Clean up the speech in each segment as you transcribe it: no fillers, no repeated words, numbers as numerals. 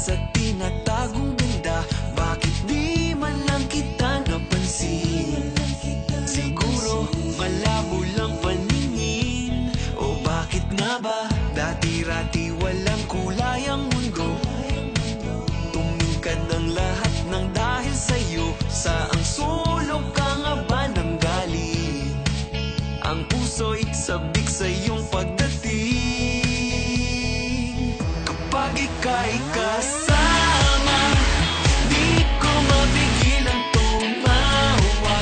sa tinatagong ganda. Bakit di man lang kita napansin? Siguro malabo lang paningin, o bakit nga ba dati-rati walang kulay ang mundo? Tumingkad ang lahat ng dahil sa'yo. Saang sulok ka nga ba nang galing? Ang puso'y sabik sa iyong pagdating. Kapag ika'y kasama, di ko mapigilang tumawa.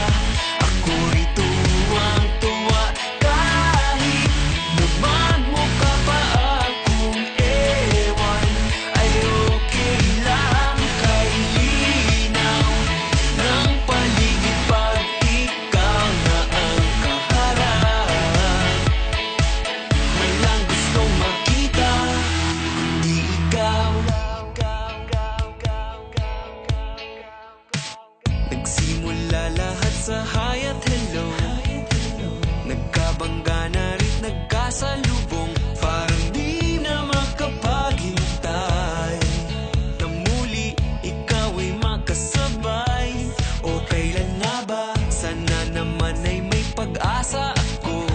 Ako'y tuwang-tuwa kahit naman mo ka pa akong ewan. Ay okay lang, kay linaw ng paligid pag ikaw na ang kaharap. May lang gustong makita, kundi ikaw. Nagsimula lahat sa hi at hello, nagkabangga na rin nagkasalubong. Parang di na makapaghintay na muli ikaw ay makasabay. O kailan nga ba? Sana naman ay may pag-asa ako.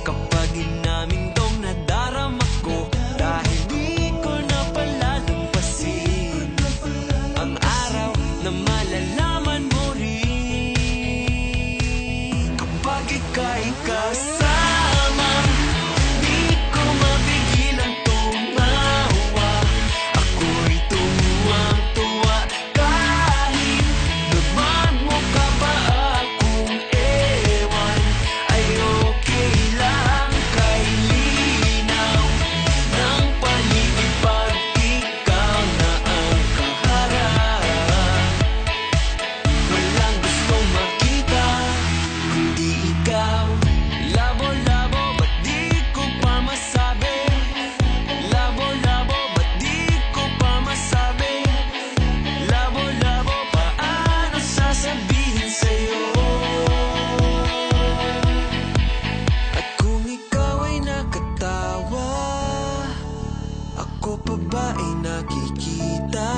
Kapag inamin tong nadarama ko, dahil di ko na palalampasin ang araw na malalaman mo rin. Kapag ika'y kasama, di ko mapigilang tumawa. Ako'y tuwang-tuwa kahit naman mo ka pa akong ewan. Ay okay lang, kay linaw ng paligid pag ikaw na ang kaharap. Walang gustong makita, kundi ikaw. Labo-labo, ba't di ko pa masabi? Labo-labo, ba't di ko pa masabi? Labo-labo, paano sasabihin sa'yo? At kung ikaw ay nakatawa, ako pa ba ay nakikita?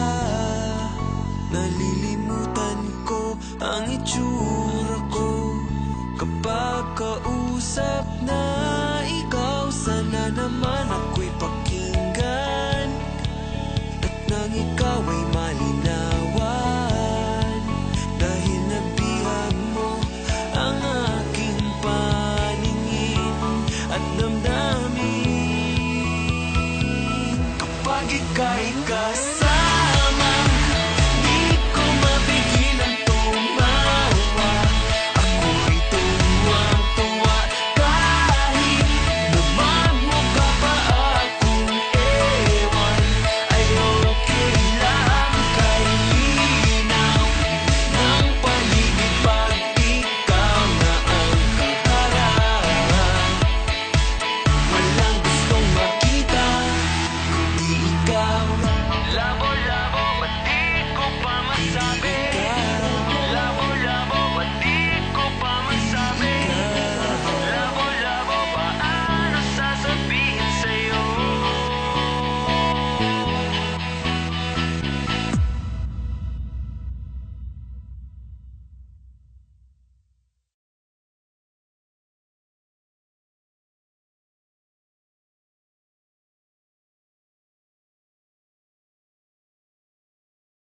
Nalilimutan ko ang itsura ko kapag kausap na